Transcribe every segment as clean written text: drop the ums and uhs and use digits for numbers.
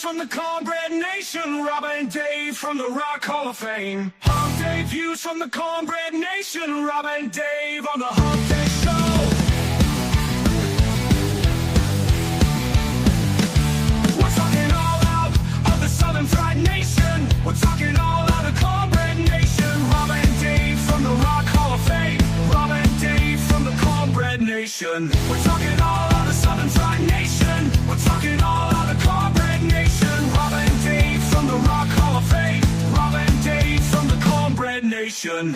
from the Cornbread Nation, Rob and Dave from the Rock Hall of Fame. Humpday views from the Cornbread Nation, Rob and Dave on the Humpday Show. We're talking all out of the Southern Fried Nation. We're talking all out of Cornbread Nation, Rob and Dave from the Rock Hall of Fame. Rob and Dave from the Cornbread Nation. We're talking all out of Southern Fried Nation. We're talking all out of Cornbread Nation. Rob and Dave from the Rock Hall of Fame. Rob and Dave from the Cornbread Nation.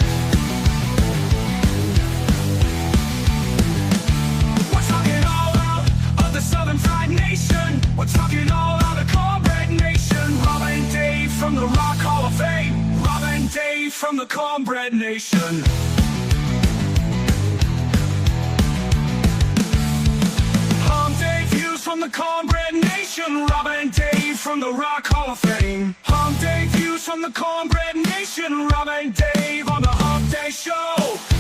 We're talking all out of the Southern Fried Nation. We're talking all out of Cornbread Nation. Rob and Dave from the Rock Hall of Fame. Rob and Dave from the Cornbread Nation. Humpday views from the Cornbread Nation, Rob and Dave from the Rock Hall of Fame. Humpday views from the Cornbread Nation, Rob and Dave on the Humpday Show.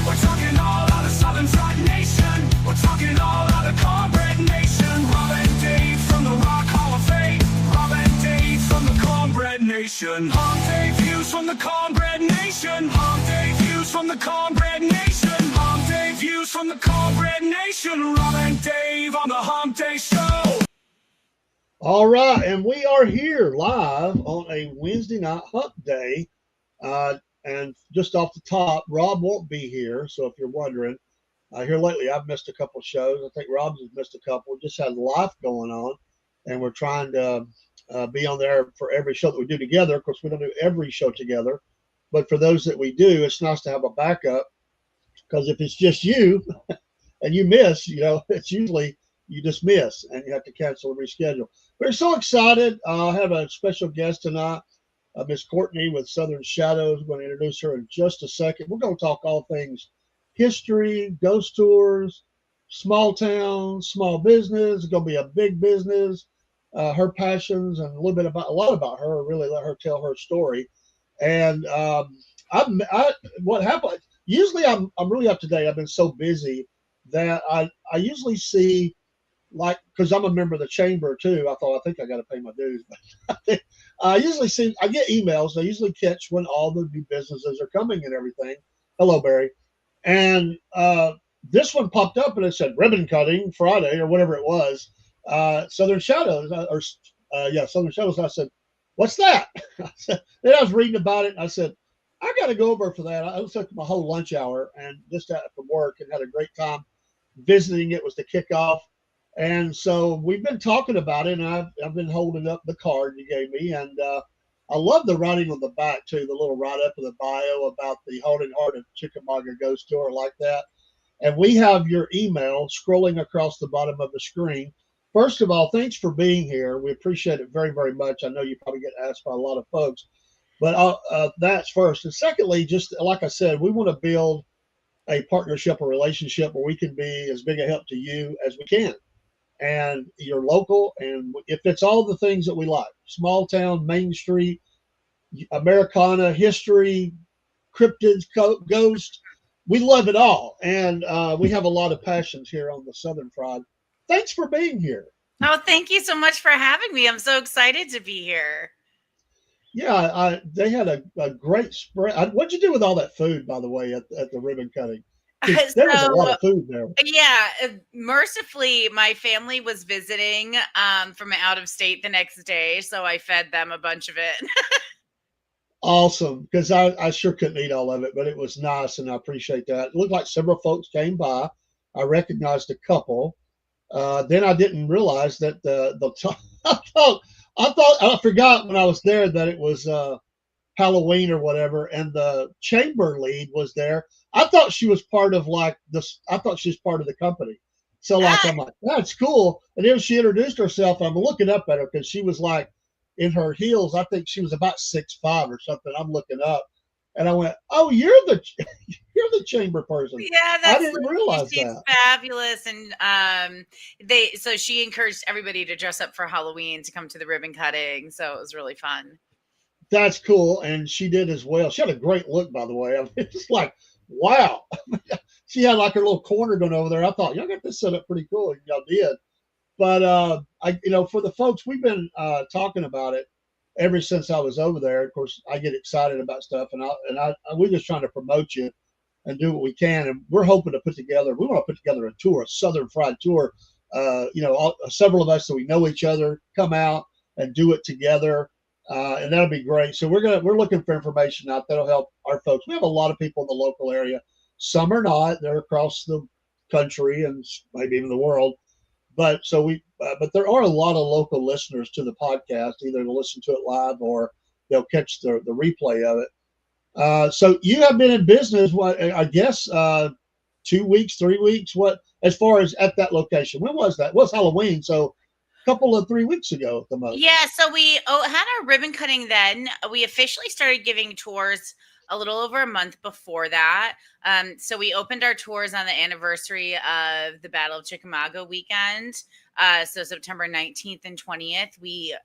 We're talking all out of Southern Fried Nation. We're talking all out of Cornbread Nation. Rob and Dave from the Rock Hall of Fame. Rob and Dave from the Cornbread Nation. Humpday views from the Cornbread Nation. Humpday views from the Cornbread Nation. Humpday views from the Cornbread Nation. Rob and Dave on the Humpday Show. All right, and we are here live on a Wednesday night hump day. And just off the top, Rob won't be here. So if you're wondering, here lately I've missed a couple shows. I think Rob's has missed a couple. We just had life going on, and we're trying to be on there for every show that we do together. Of course, we don't do every show together, but for those that we do, it's nice to have a backup, because if it's just you and you miss, it's usually you just miss and you have to cancel and reschedule. We're so excited. I have a special guest tonight, Miss Courtney with Southern Shadows. We're going to introduce her in just a second. We're going to talk all things history, ghost tours, small town, small business. It's going to be a big business, her passions, and a lot about her. Really let her tell her story. And what happened? Usually I'm really up to date. I've been so busy that I usually see, like, because I'm a member of the chamber too. I think I got to pay my dues, but I usually see, I get emails. I usually catch when all the new businesses are coming and everything. Hello, Barry. And this one popped up and it said ribbon cutting Friday or whatever it was. Southern Shadows, Southern Shadows. And I said, what's that? Then I was reading about it and I said, I got to go over for that. I took my whole lunch hour and just got from work and had a great time visiting. It was the kickoff. And so we've been talking about it, and I've been holding up the card you gave me. And I love the writing on the back, too, the little write-up of the bio about the Haunted Heart of Chickamauga Ghost Tour, like that. And we have your email scrolling across the bottom of the screen. First of all, thanks for being here. We appreciate it very, very much. I know you probably get asked by a lot of folks. But that's first. And secondly, just like I said, we want to build a partnership or relationship where we can be as big a help to you as we can. And you're local, and if it's all the things that we like, small town, Main Street, Americana, history, cryptids, ghosts, we love it all. And we have a lot of passions here on the Southern Fried. Thanks for being here. Oh, thank you so much for having me. I'm so excited to be here. Yeah, they had a great spread. What'd you do with all that food, by the way, at the ribbon cutting? There was a lot of food there. Yeah, mercifully, my family was visiting from out of state the next day, so I fed them a bunch of it. Awesome, because I sure couldn't eat all of it, but it was nice, and I appreciate that. It looked like several folks came by. I recognized a couple. Then I didn't realize that I forgot when I was there that it was Halloween or whatever, and the chamber lead was there. I thought she was part of I thought she was part of the company. So I'm like, that's cool. And then she introduced herself. I'm looking up at her because she was like in her heels. I think she was about 6'5" or something. I'm looking up and I went, oh, you're the chamber person. Yeah, I didn't realize she's that. Fabulous. And so she encouraged everybody to dress up for Halloween to come to the ribbon cutting. So it was really fun. That's cool. And she did as well. She had a great look, by the way. I mean, it's like, wow. She had like her little corner going over there. I thought, y'all got this set up pretty cool. And y'all did. But for the folks, we've been talking about it ever since I was over there. Of course, I get excited about stuff, and we're just trying to promote you and do what we can. And we're hoping to put together. We want to put together a tour, a Southern Fried tour. Several of us that we know each other come out and do it together, and that'll be great. So we're looking for information out that'll help our folks. We have a lot of people in the local area. Some are not; they're across the country and maybe even the world. But but there are a lot of local listeners to the podcast, either to listen to it live or they'll catch the replay of it. So you have been in business, what I guess, 2 weeks, 3 weeks. What as far as at that location? When was that? It was Halloween, so a couple of 3 weeks ago at the most. Yeah, so we had our ribbon cutting then. We officially started giving tours a little over a month before that. So we opened our tours on the anniversary of the Battle of Chickamauga weekend. So September 19th and 20th, we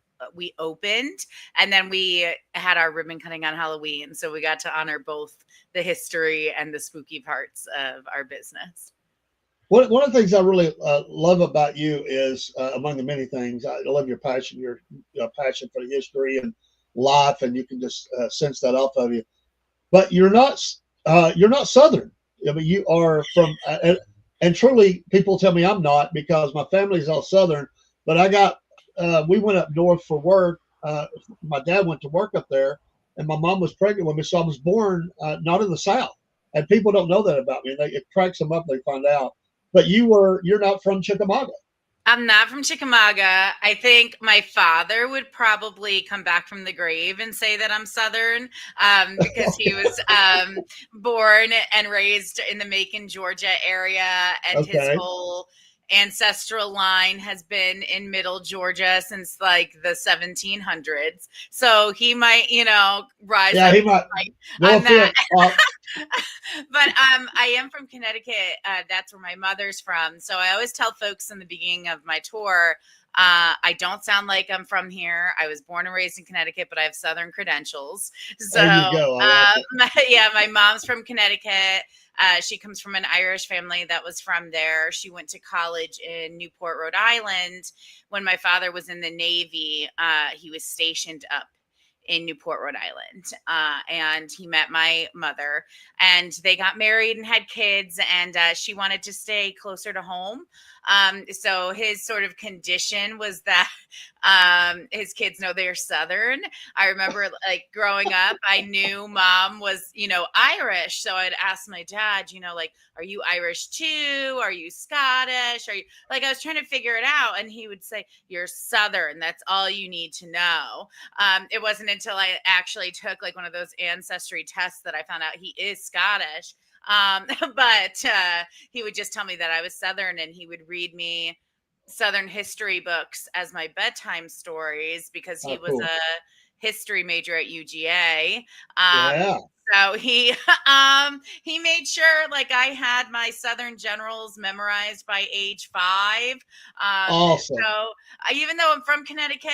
opened, and then we had our ribbon cutting on Halloween. So we got to honor both the history and the spooky parts of our business. One of the things I really love about you is, among the many things, I love your passion passion for the history and life, and you can just sense that off of you. But you're not Southern. I mean, you are from, and truly, people tell me I'm not because my family's all Southern. But we went up north for work. My dad went to work up there, and my mom was pregnant with me, so I was born not in the South. And people don't know that about me. It cracks them up. They find out. But you're not from Chickamauga. I'm not from Chickamauga. I think my father would probably come back from the grave and say that I'm Southern because he was born and raised in the Macon, Georgia area, and his whole ancestral line has been in Middle Georgia since like the 1700s. So he might, rise up. He might. On that. But I am from Connecticut. That's where my mother's from. So I always tell folks in the beginning of my tour, I don't sound like I'm from here. I was born and raised in Connecticut, but I have Southern credentials. So there you go. my mom's from Connecticut. She comes from an Irish family that was from there. She went to college in Newport, Rhode Island. When my father was in the Navy, he was stationed up in Newport, Rhode Island. And he met my mother, and they got married and had kids, and she wanted to stay closer to home. So his sort of condition was that his kids know they're Southern. I remember like growing up, I knew mom was, Irish. So I'd ask my dad, are you Irish too? Are you Scottish? Are you I was trying to figure it out. And he would say, you're Southern. That's all you need to know. It wasn't until I actually took like one of those ancestry tests that I found out he is Scottish. But he would just tell me that I was Southern, and he would read me Southern history books as my bedtime stories because he was a history major at UGA. So he made sure like I had my Southern generals memorized by age 5. Awesome. So even though I'm from Connecticut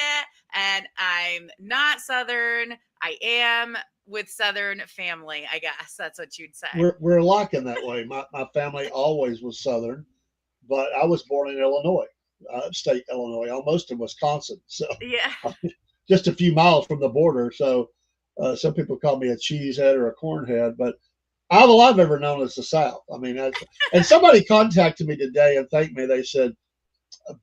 and I'm not Southern, I am with Southern family, I guess that's what you'd say. We're alike in that way. My family always was Southern, but I was born in Illinois, upstate Illinois, almost in Wisconsin. So yeah, just a few miles from the border. So some people call me a cheesehead or a cornhead, but all I've ever known is the South. I mean, and somebody contacted me today and thanked me. They said,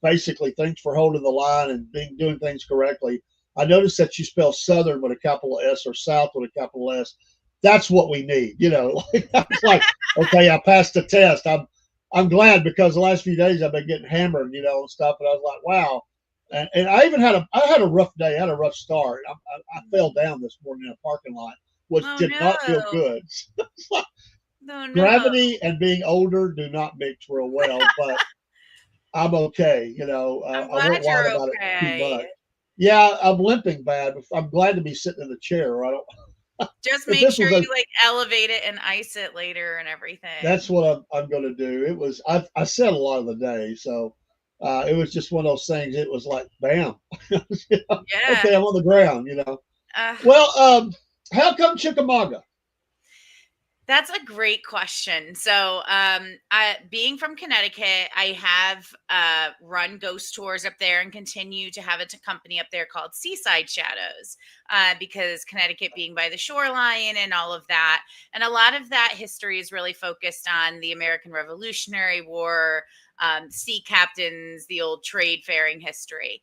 basically, thanks for holding the line and doing things correctly. I noticed that you spell Southern with a capital S or South with a capital S. That's what we need. I was like, okay, I passed the test. I'm glad because the last few days I've been getting hammered, and stuff. And I was like, wow. And I even had a rough day. I had a rough start. I fell down this morning in a parking lot, which did not feel good. Gravity and being older do not mix real well, but I'm okay. I'm I glad won't you're whine about okay. it too much. Yeah, I'm limping bad. I'm glad to be sitting in the chair. I don't. Just make sure you like elevate it and ice it later and everything. That's what I'm going to do. It was I said a lot of the day, so it was just one of those things. It was like bam. Yeah. Okay, I'm on the ground. Well, how come Chickamauga? That's a great question. So, being from Connecticut, I have run ghost tours up there and continue to have a company up there called Seaside Shadows, because Connecticut being by the shoreline and all of that. And a lot of that history is really focused on the American Revolutionary War, sea captains, the old trade faring history.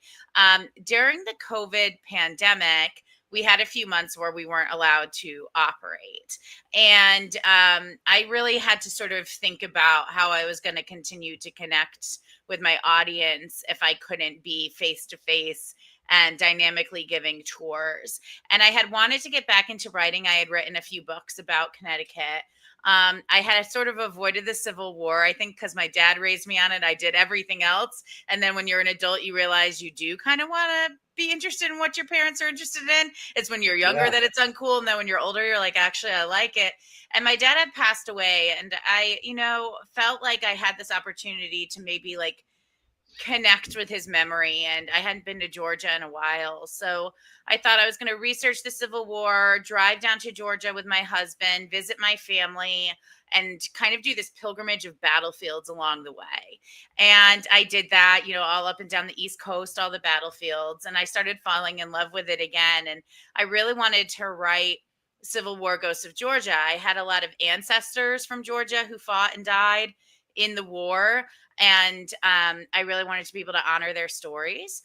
During the COVID pandemic, we had a few months where we weren't allowed to operate. And I really had to sort of think about how I was going to continue to connect with my audience if I couldn't be face to face and dynamically giving tours. And I had wanted to get back into writing. I had written a few books about Connecticut. I had sort of avoided the Civil War, I think, because my dad raised me on it. I did everything else. And then when you're an adult, you realize you do kind of want to be interested in what your parents are interested in. It's when you're younger that it's uncool. And then when you're older, you're like, actually, I like it. And my dad had passed away. And I, felt like I had this opportunity to maybe like connect with his memory. And I hadn't been to Georgia in a while. So I thought I was going to research the Civil War, drive down to Georgia with my husband, visit my family, and kind of do this pilgrimage of battlefields along the way. And I did that, all up and down the East Coast, all the battlefields. And I started falling in love with it again. And I really wanted to write Civil War Ghosts of Georgia. I had a lot of ancestors from Georgia who fought and died in the war. And I really wanted to be able to honor their stories.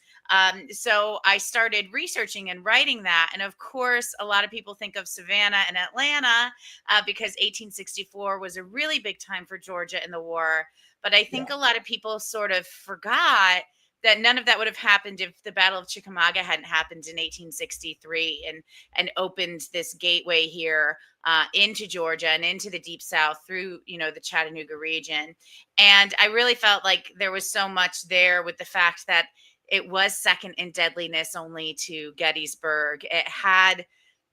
So I started researching and writing that. And of course, a lot of people think of Savannah and Atlanta because 1864 was a really big time for Georgia in the war. But I think a lot of people sort of forgot that none of that would have happened if the Battle of Chickamauga hadn't happened in 1863 and opened this gateway here into Georgia and into the Deep South through, the Chattanooga region. And I really felt like there was so much there with the fact that it was second in deadliness only to Gettysburg. It had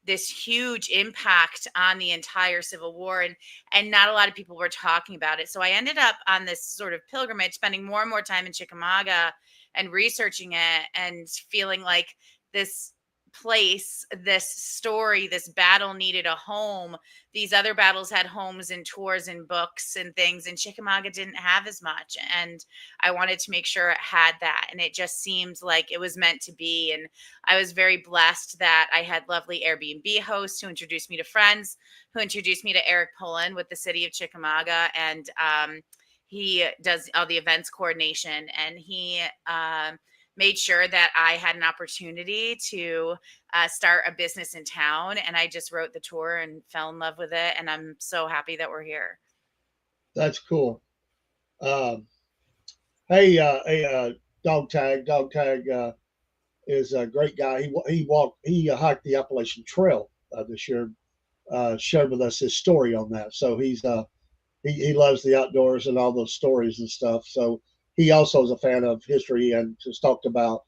this huge impact on the entire Civil War, and not a lot of people were talking about it. So I ended up on this sort of pilgrimage, spending more and more time in Chickamauga and researching it and feeling like this place, this story, this battle needed a home. These other battles had homes and tours and books and things, and Chickamauga didn't have as much. And I wanted to make sure it had that. And it just seemed like it was meant to be. And I was very blessed that I had lovely Airbnb hosts who introduced me to friends, who introduced me to Eric Pullen with the city of Chickamauga. And he does all the events coordination, and he made sure that I had an opportunity to start a business in town. And I just wrote the tour and fell in love with it. And I'm so happy that we're here. That's cool. Hey, Dog Tag. Dog Tag is a great guy. He hiked the Appalachian Trail this year. Shared with us his story on that. So he loves the outdoors and all those stories and stuff. So he also is a fan of history and just talked about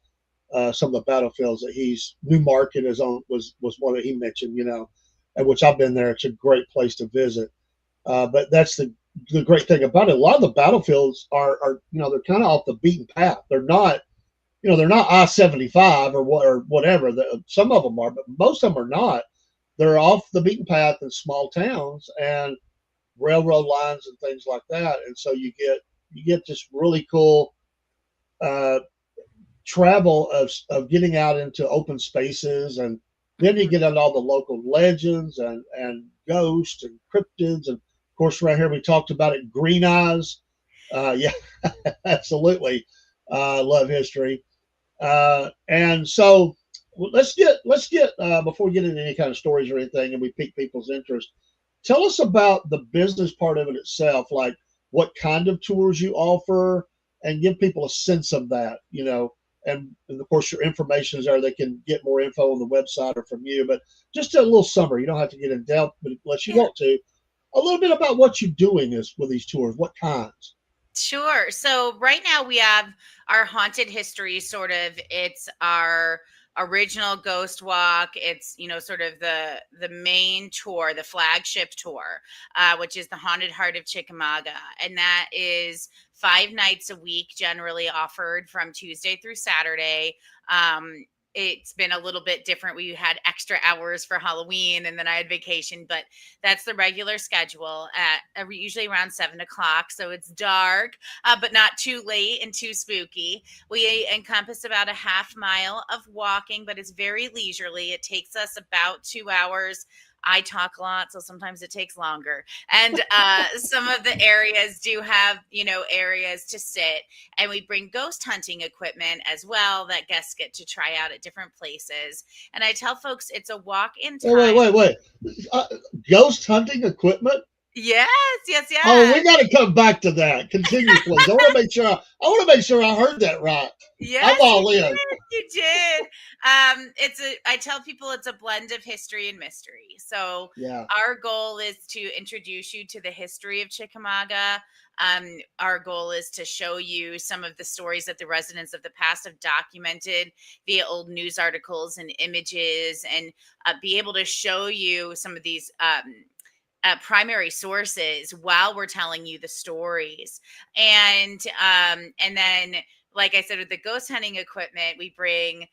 some of the battlefields that Newmarket was one that he mentioned, and which I've been there. It's a great place to visit. But that's the great thing about it. A lot of the battlefields are they're kind of off the beaten path. They're not I-75 or whatever. Some of them are, but most of them are not. They're off the beaten path in small towns and railroad lines and things like that. And so you get this really cool travel of getting out into open spaces, and then you get into all the local legends and ghosts and cryptids. And of course, right here we talked about it, green eyes. Yeah, absolutely. Love history. And so let's get before we get into any kind of stories or anything, and we pique people's interest. Tell us about the business part of it itself, like what kind of tours you offer, and give people a sense of that, and of course your information is there. They can get more info on the website or from you, but just a little summary. You don't have to get in depth, but unless you want to, a little bit about what you're doing is with these tours, what kinds. Sure. So right now we have our haunted history sort of. It's our original ghost walk. It's sort of the main tour, the flagship tour, which is the Haunted Heart of Chickamauga, and that is 5 nights a week, generally offered from Tuesday through Saturday. it's been a little bit different. We had extra hours for Halloween, and then I had vacation, but that's the regular schedule at usually around 7 o'clock. So it's dark, but not too late and too spooky. We encompass about a half mile of walking, but it's very leisurely. It takes us about 2 hours. I talk a lot, so sometimes it takes longer. And some of the areas do have, areas to sit. And we bring ghost hunting equipment as well that guests get to try out at different places. And I tell folks it's a walk in time. Wait. Ghost hunting equipment? Yes, yes, Oh, we yes. got to come back to that. Continue, please. I want to make sure. I want to make sure I heard that right. I'm Yes, all in. you did. I tell people it's a blend of history and mystery. So Yeah. our goal is to introduce you to the history of Chickamauga. Our goal is to show you some of the stories that the residents of the past have documented via old news articles and images, and be able to show you some of these primary sources while we're telling you the stories. And then, like I said, with the ghost hunting equipment, we bring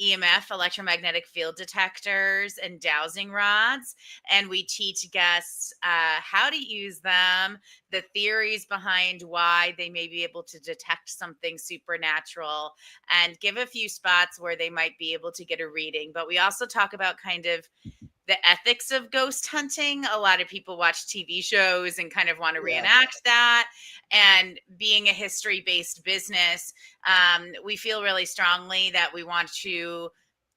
EMF, electromagnetic field detectors, and dowsing rods. And we teach guests how to use them, the theories behind why they may be able to detect something supernatural, and give a few spots where they might be able to get a reading. But we also talk about kind of the ethics of ghost hunting. A lot of people watch TV shows and kind of want to reenact that. And being a history-based business, we feel really strongly that we want to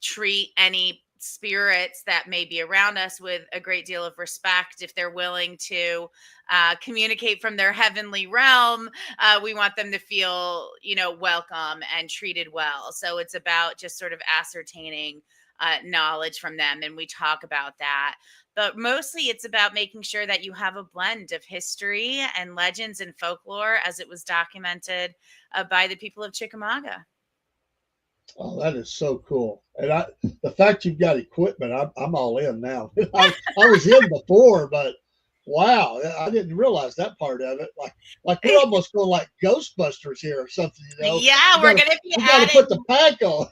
treat any spirits that may be around us with a great deal of respect. If they're willing to communicate from their heavenly realm, we want them to feel, welcome and treated well. So it's about just sort of ascertaining knowledge from them, and we talk about that. But mostly it's about making sure that you have a blend of history and legends and folklore as it was documented by the people of Chickamauga. Oh, that is so cool. And the fact you've got equipment, I'm all in now. I was in before, but wow, I didn't realize that part of it. Like we're almost going like Ghostbusters here or something. Yeah, We got to put the pack on.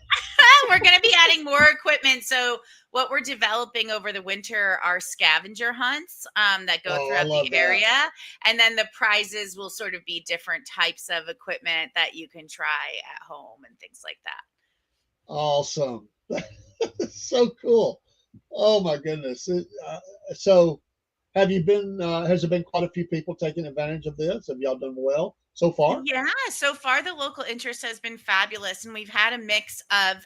We're going to be adding more equipment. So what we're developing over the winter are scavenger hunts that go throughout the area. And then the prizes will sort of be different types of equipment that you can try at home and things like that. Awesome. So cool. Oh my goodness. So have you been, has there been quite a few people taking advantage of this? Have y'all done well so far? Yeah, so far the local interest has been fabulous, and we've had a mix of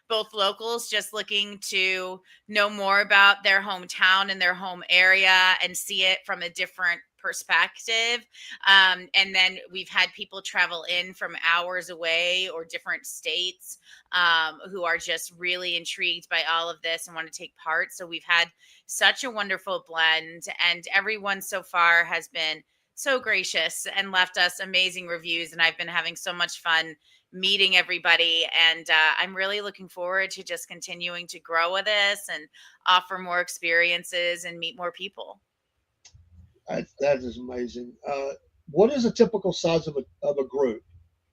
both locals just looking to know more about their hometown and their home area and see it from a different perspective. And then we've had people travel in from hours away or different states who are just really intrigued by all of this and want to take part. So we've had such a wonderful blend, and everyone so far has been so gracious and left us amazing reviews. And I've been having so much fun meeting everybody. And I'm really looking forward to just continuing to grow with this and offer more experiences and meet more people. That is amazing. What is a typical size of a group?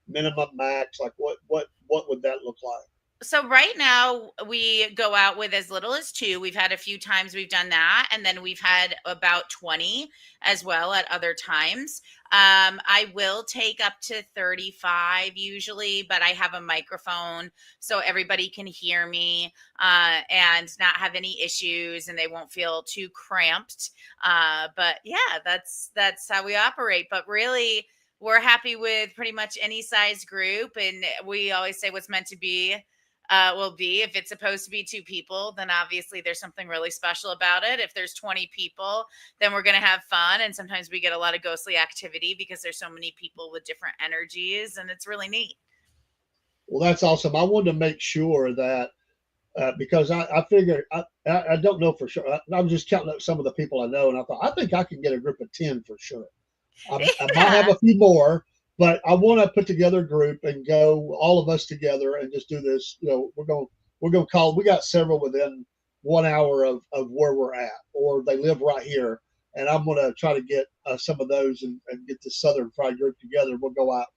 Minimum, max? Like what would that look like? So right now we go out with as little as 2. We've had a few times we've done that, and then we've had about 20 as well at other times. I will take up to 35 usually, but I have a microphone so everybody can hear me and not have any issues, and they won't feel too cramped. But yeah, that's how we operate. But really, we're happy with pretty much any size group, and we always say what's meant to be will be. If it's supposed to be 2 people, then obviously there's something really special about it. If there's 20 people, then we're going to have fun. And sometimes we get a lot of ghostly activity because there's so many people with different energies, and it's really neat. Well, that's awesome. I wanted to make sure that because I figured I don't know for sure. I was just counting up some of the people I know, and I thought I think I can get a group of 10 for sure. I might have a few more, but I want to put together a group and go all of us together and just do this. We're going to call. We got several within 1 hour of where we're at, or they live right here. And I'm going to try to get some of those and get the Southern Fried group together. We'll go out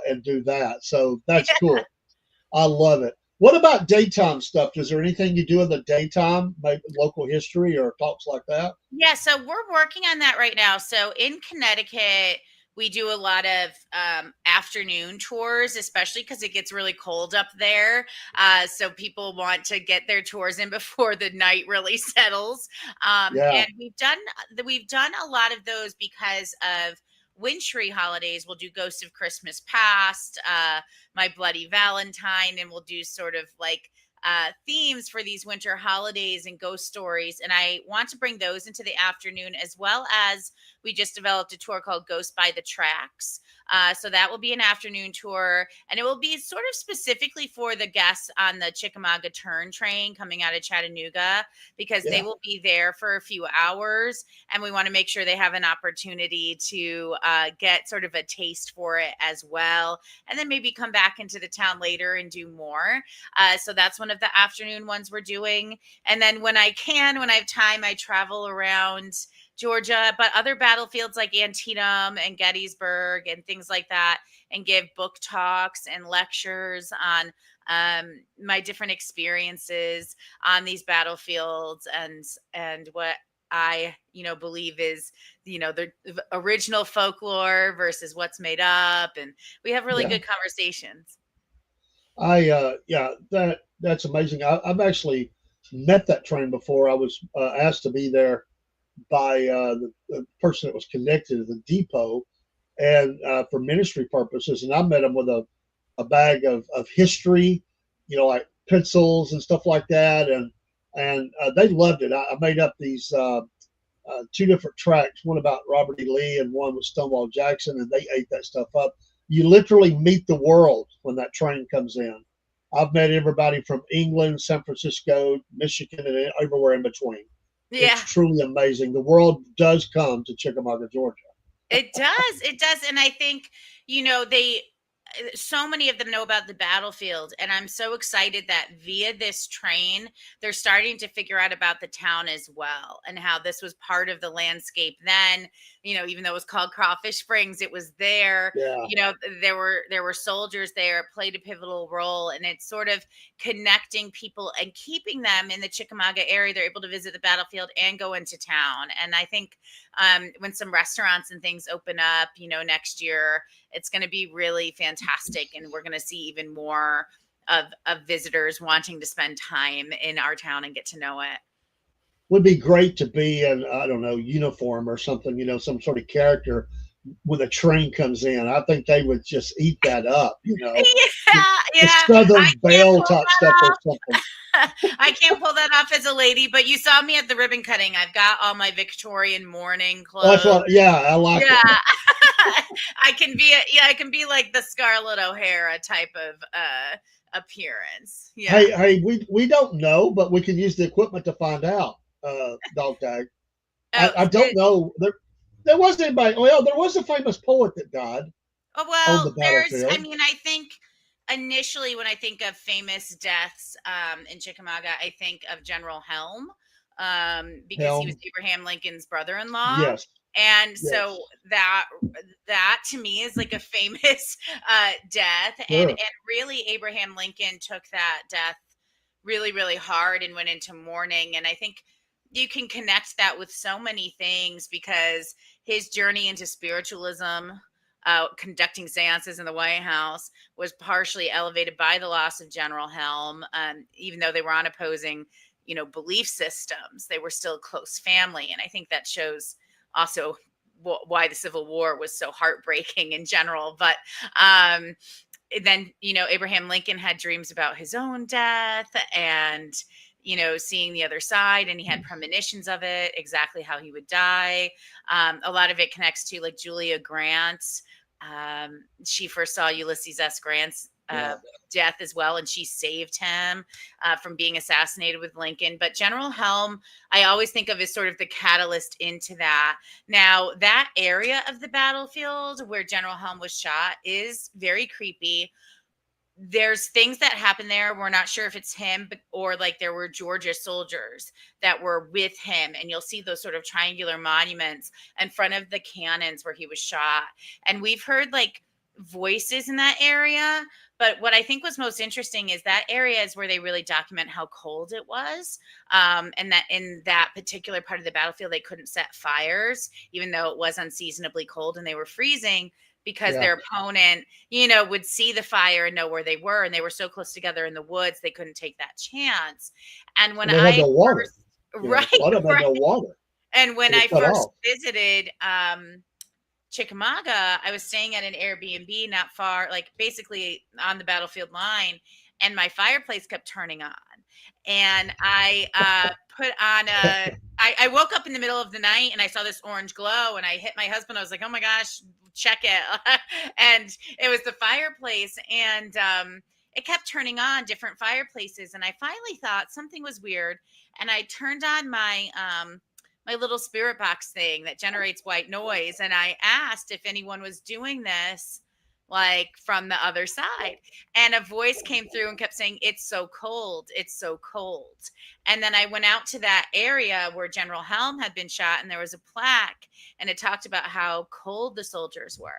and do that. So that's cool. I love it. What about daytime stuff? Is there anything you do in the daytime, maybe local history or talks like that? Yeah, so we're working on that right now. So in Connecticut, we do a lot of afternoon tours, especially because it gets really cold up there. So people want to get their tours in before the night really settles. Yeah, And we've done a lot of those because of wintry holidays. We'll do Ghost of Christmas Past, My Bloody Valentine, and we'll do sort of like themes for these winter holidays and ghost stories. And I want to bring those into the afternoon, as well as we just developed a tour called Ghost by the Tracks. So that will be an afternoon tour, and it will be sort of specifically for the guests on the Chickamauga Turn train coming out of Chattanooga, because they yeah. will be there for a few hours, and we want to make sure they have an opportunity to get sort of a taste for it as well, and then maybe come back into the town later and do more. So that's one of the afternoon ones we're doing. And then when I can, when I have time, I travel around Georgia, but other battlefields like Antietam and Gettysburg and things like that, and give book talks and lectures on my different experiences on these battlefields, and what I believe is the original folklore versus what's made up, and we have really Yeah. good conversations. Yeah, that's amazing. I've actually met that train before. I was asked to be there by the person that was connected to the depot, and for ministry purposes. And I met him with a bag of history, like pencils and stuff like that, and they loved it. I made up these two different tracks, one about Robert E. Lee and one with Stonewall Jackson, and they ate that stuff up. You literally meet the world when that train comes in. I've met everybody from England, San Francisco, Michigan, and everywhere in between. It's Yeah. truly amazing. The world does come to Chickamauga, Georgia. It does. It does. And I think, they so many of them know about the battlefield, and I'm so excited that via this train they're starting to figure out about the town as well, and how this was part of the landscape then. Even though it was called Crawfish Springs, it was there. Yeah, There were soldiers there. It played a pivotal role, and it's sort of connecting people and keeping them in the Chickamauga area. They're able to visit the battlefield and go into town. And I think when some restaurants and things open up next year, it's going to be really fantastic, and we're going to see even more of visitors wanting to spend time in our town and get to know it. would be great to be in, I don't know, uniform or something, some sort of character when a train comes in. I think they would just eat that up, the, Yeah, the yeah. I Southern can't Belle pull type stuff that or off. something. I can't pull that off as a lady, but you saw me at the ribbon cutting. I've got all my Victorian mourning Well, that's clothes. what, yeah, I like Yeah. it. I can be like the Scarlett O'Hara type of appearance. Yeah. Hey, we don't know, but we can use the equipment to find out. Dog tag. Oh, I don't know. There wasn't anybody. Well, there was a famous poet that died oh, on the well, I battlefield. mean, I think initially when I think of famous deaths in Chickamauga, I think of General Helm, because he was Helm. Abraham Lincoln's brother-in-law. Yes, And yes, so that to me is like a famous death. And sure. really Abraham Lincoln took that death really, really hard and went into mourning. And I think you can connect that with so many things, because his journey into spiritualism, conducting seances in the White House, was partially elevated by the loss of General Helm. Even though they were on opposing, belief systems, they were still a close family. And I think that shows also why the Civil War was so heartbreaking in general. But then Abraham Lincoln had dreams about his own death, and seeing the other side, and he had premonitions of it, exactly how he would die. A lot of it connects to like Julia Grant. She first saw Ulysses S. Grant's Yeah. death as well, and she saved him from being assassinated with Lincoln. But General Helm, I always think of as sort of the catalyst into that. Now, that area of the battlefield where General Helm was shot is very creepy. There's things that happen there. We're not sure if it's him, or like there were Georgia soldiers that were with him. And you'll see those sort of triangular monuments in front of the cannons where he was shot. And we've heard like voices in that area. But what I think was most interesting is that area is where they really document how cold it was. And that in that particular part of the battlefield, they couldn't set fires, even though it was unseasonably cold and they were freezing, because Yeah. their opponent, would see the fire and know where they were. And they were so close together in the woods, they couldn't take that chance. And when And they had I no water. first, A right, lot of them had right. no water. And when It was I cut first off. visited, Chickamauga, I was staying at an Airbnb not far, like basically on the battlefield line, and my fireplace kept turning on. And I put on I woke up in the middle of the night and I saw this orange glow and I hit my husband. I was like, oh my gosh, check it. And it was the fireplace. And it kept turning on different fireplaces. And I finally thought something was weird. And I turned on my little spirit box thing that generates white noise. And I asked if anyone was doing this like from the other side. And a voice came through and kept saying, it's so cold. It's so cold. And then I went out to that area where General Helm had been shot, and there was a plaque, and it talked about how cold the soldiers were.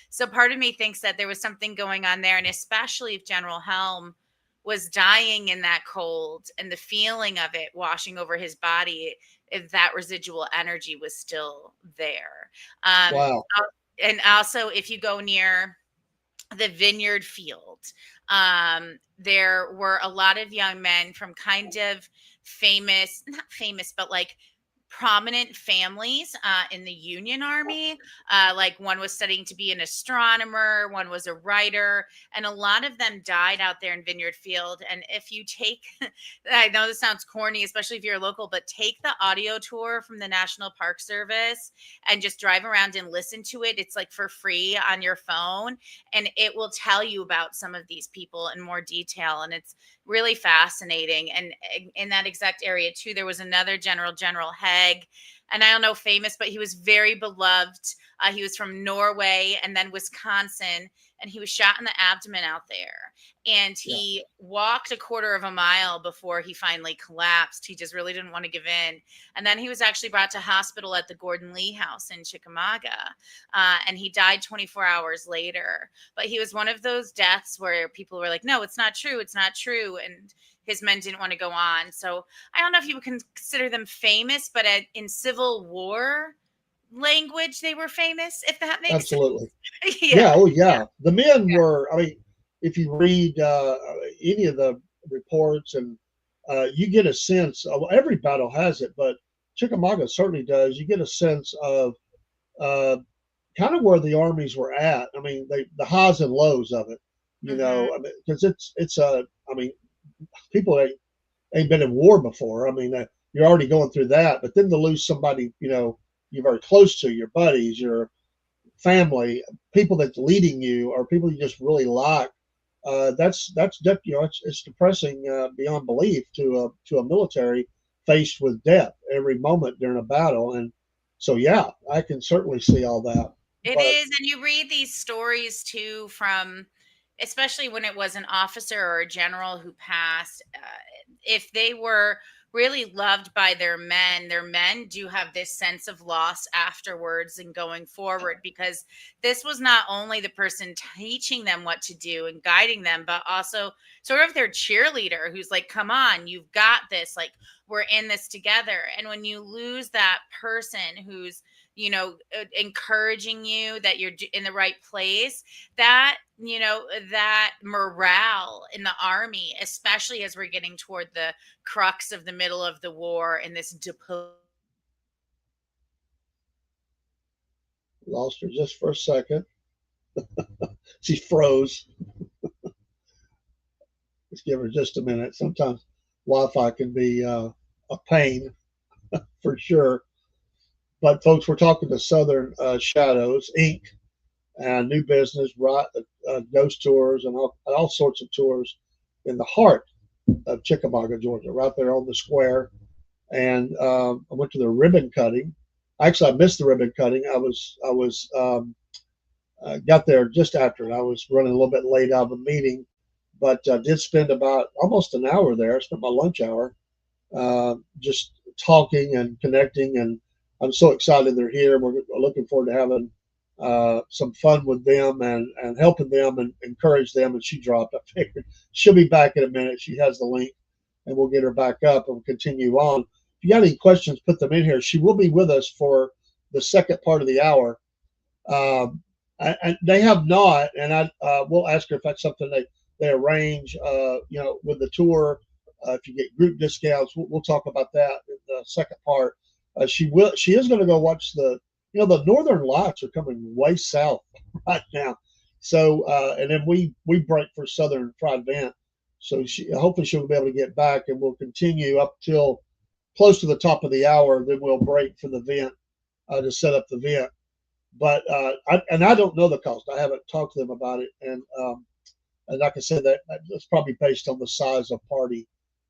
So part of me thinks that there was something going on there. And especially if General Helm was dying in that cold and the feeling of it washing over his body, if that residual energy was still there. Wow. And also, if you go near the vineyard field, there were a lot of young men from kind of famous, not famous, but like prominent families in the Union Army. Like one was studying to be an astronomer, one was a writer, and a lot of them died out there in Vineyard Field. And if you take, I know this sounds corny, especially if you're local, but take the audio tour from the National Park Service and just drive around and listen to it. It's like for free on your phone, and it will tell you about some of these people in more detail. And it's really fascinating. And in that exact area too, there was another General Haig, and I don't know famous, but he was very beloved. He was from Norway and then Wisconsin, and he was shot in the abdomen out there. And he walked a quarter of a mile before he finally collapsed. He just really didn't want to give in. And then he was actually brought to hospital at the Gordon Lee House in Chickamauga, and he died 24 hours later. But he was one of those deaths where people were like, no, it's not true. It's not true. And his men didn't want to go on. So I don't know if you would consider them famous, but in Civil War language, they were famous, if that makes Absolutely. sense. Yeah. Oh, yeah. The men were, I mean, if you read any of the reports, and you get a sense of, every battle has it, but Chickamauga certainly does. You get a sense of kind of where the armies were at. I mean, the highs and lows of it, Mhm. I mean, because I mean, people ain't been in war before. I mean, you're already going through that, but then to lose somebody, you're very close to, your buddies, your family, people that's leading you, or people you just really like. It's depressing beyond belief to a military faced with death every moment during a battle. And so, yeah, I can certainly see all that. It But is, and you read these stories too from, especially when it was an officer or a general who passed, if they were really loved by their men do have this sense of loss afterwards and going forward, because this was not only the person teaching them what to do and guiding them, but also sort of their cheerleader who's like, come on, you've got this, like, we're in this together. And when you lose that person who's encouraging you that you're in the right place, that that morale in the army, especially as we're getting toward the crux of the middle of the war in this lost her just for a second. She froze. Let's give her just a minute. Sometimes Wi-Fi can be a pain for sure. But folks, we're talking to Southern Shadows Inc. and new business, right? Ghost tours and all sorts of tours in the heart of Chickamauga, Georgia, right there on the square. And I went to the ribbon cutting. Actually, I missed the ribbon cutting. I got there just after it. I was running a little bit late out of a meeting, but did spend about almost an hour there. I spent my lunch hour just talking and connecting, and I'm so excited they're here. We're looking forward to having some fun with them and helping them and encourage them. And she dropped. I figured she'll be back in a minute. She has the link, and we'll get her back up and continue on. If you got any questions, put them in here. She will be with us for the second part of the hour. They have not, and we'll ask her if that's something they arrange. With the tour, if you get group discounts, we'll talk about that in the second part. She is going to go watch the Northern Lights are coming way south right now. So and then we break for Southern Fried Vent. So hopefully she'll be able to get back, and we'll continue up till close to the top of the hour. Then we'll break for the vent to set up the vent. But I don't know the cost. I haven't talked to them about it, and like I said, that's probably based on the size of party,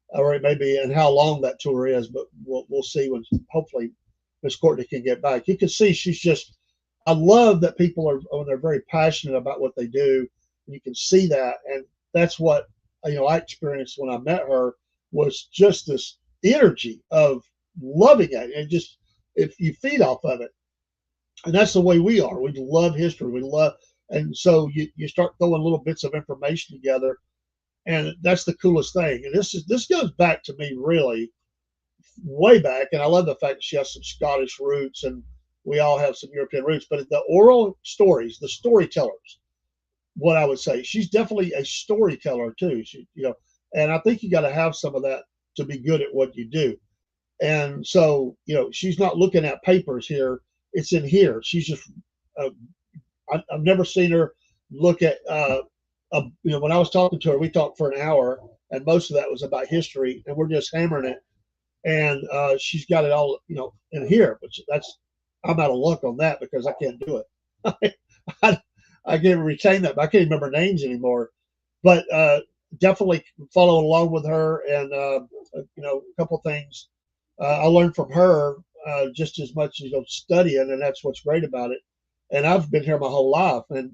or it may be, and how long that tour is. But we'll see when hopefully Miss Courtney can get back. You can see she's just. I love that people are when they're very passionate about what they do. You can see that, and that's what I experienced when I met her, was just this energy of loving it, and just if you feed off of it. And that's the way we are. We love history. And so you start throwing little bits of information together, and that's the coolest thing. And this goes back to me really way back. And I love the fact that she has some Scottish roots, and we all have some European roots. But the oral stories, the storytellers, what I would say, she's definitely a storyteller too. And I think you got to have some of that to be good at what you do. And so she's not looking at papers here. It's in here. She's just, I've never seen her look at, when I was talking to her, we talked for an hour, and most of that was about history, and we're just hammering it. And she's got it all, in here, which I'm out of luck on that because I can't do it. I can't retain that, but I can't remember names anymore. But definitely following along with her, and, a couple things I learned from her. Just as much as studying, and that's what's great about it. And I've been here my whole life, and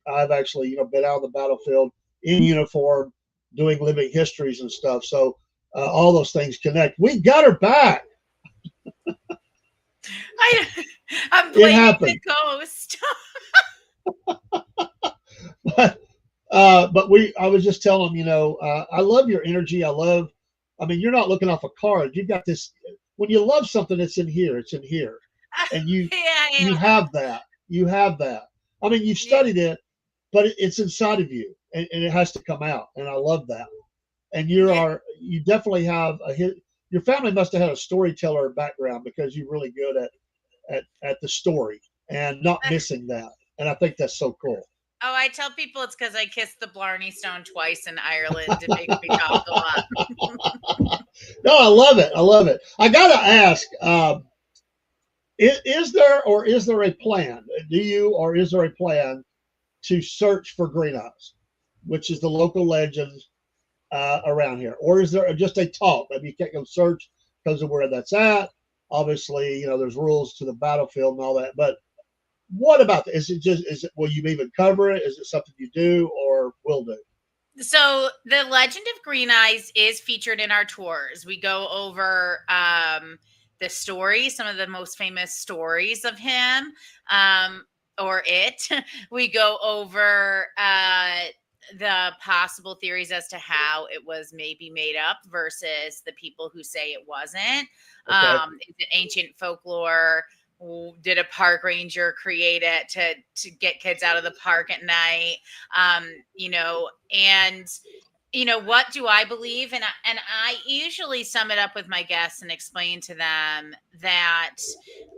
I've actually been out on the battlefield in uniform, doing living histories and stuff. So all those things connect. We got her back. I'm blaming the ghost. But I was just telling them, I love your energy. You're not looking off a card. You've got this. When you love something, it's in here. It's in here, and you have that. You have that. You've studied it, but it's inside of you, and it has to come out. And I love that. And you definitely have your family must have had a storyteller background, because you're really good at the story and not missing that. And I think that's so cool. Oh, I tell people it's because I kissed the Blarney Stone twice in Ireland. It makes me talk a lot. No, I love it. I love it. I got to ask, is there a plan? Is there a plan to search for Green Eyes, which is the local legend around here? Or is there just a talk? Maybe you can't go search because of where that's at. Obviously, there's rules to the battlefield and all that, but what about that? Will you even cover it? Is it something you do or will do? So the legend of Green Eyes is featured in our tours. We go over the stories, some of the most famous stories of him or it. We go over the possible theories as to how it was maybe made up versus the people who say it wasn't. Okay. Is it ancient folklore? Did a park ranger create it to get kids out of the park at night? What do I believe? And I usually sum it up with my guests and explain to them that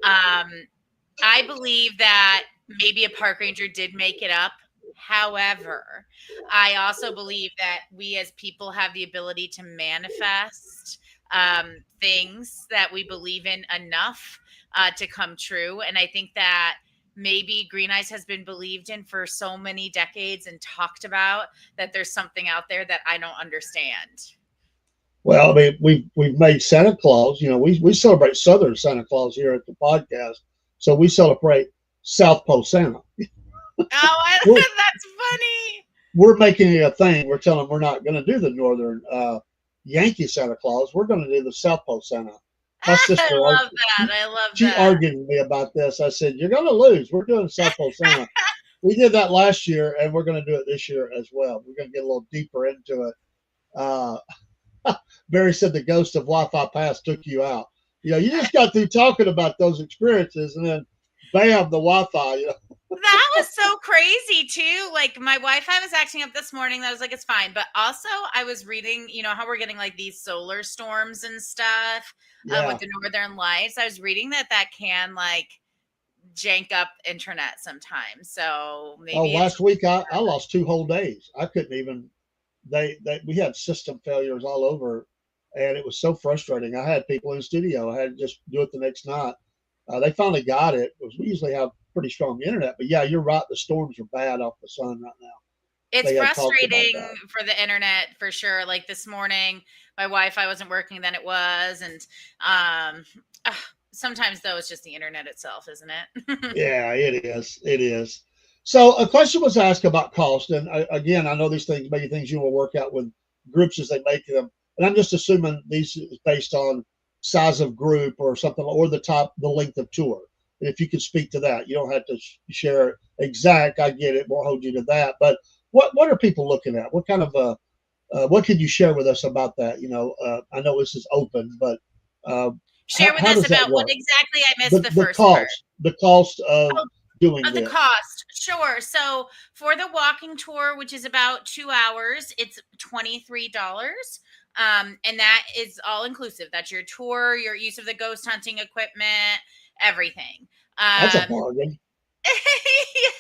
I believe that maybe a park ranger did make it up. However, I also believe that we as people have the ability to manifest things that we believe in enough to come true. And I think that maybe Green Eyes has been believed in for so many decades and talked about that there's something out there that I don't understand. Well, we've made Santa Claus. We celebrate Southern Santa Claus here at the podcast, so we celebrate South Pole Santa. That's funny. We're making it a thing. We're telling them we're not going to do the Northern Yankee Santa Claus. We're going to do the South Pole Santa. My I sister, love that. she, I love she that. argued with me about this. I said, "You're going to lose. We're doing South Pole Santa. We did that last year, and we're going to do it this year as well. We're going to get a little deeper into it." Uh, Barry said the ghost of Wi-Fi Pass took you out. You just got through talking about those experiences, and then bam, the Wi-Fi. That was so crazy too. Like my Wi-Fi was acting up this morning. I was like, it's fine. But also I was reading, how we're getting like these solar storms and stuff with Yeah. the northern lights. I was reading that can like jank up internet sometimes. So Oh, maybe it's last week I lost 2 whole days. I couldn't even. They we had system failures all over, and it was so frustrating. I had people in the studio. I had to just do it the next night. They finally got it. Because we usually have pretty strong internet, but yeah, you're right. The storms are bad off the sun right now. it's They had talked about frustrating that. for the internet for sure. Like this morning, my Wi-Fi wasn't working, then it was, and um, uh, sometimes though it's just the internet itself, isn't it? Yeah, it is. It is. So a question was asked about cost, and again, I know these things, maybe things you will work out with groups as they make them, and I'm just assuming these is based on size of group or something, or the length of tour. And if you could speak to that, you don't have to share exact. I get it. Won't hold you to that. But what are people looking at? What kind of what could you share with us about that? I know this is open, but uh, Share with how us does that about what work? exactly. I missed The the the first part. cost of Oh, doing of the this. cost, sure. So for the walking tour, which is about 2 hours, it's $23. And that is all inclusive. That's your tour, your use of the ghost hunting equipment, everything. That's a Um, bargain.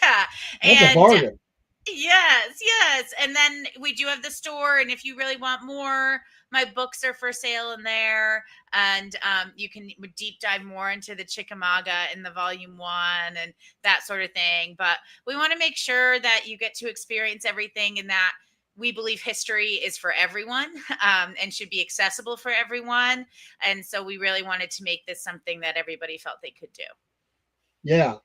yeah. That's a And bargain. yes, yes. And then we do have the store. And if you really want more, my books are for sale in there. And you can deep dive more into the Chickamauga in the volume 1 and that sort of thing. But we want to make sure that you get to experience everything and that we believe history is for everyone and should be accessible for everyone. And so we really wanted to make this something that everybody felt they could do. Yeah.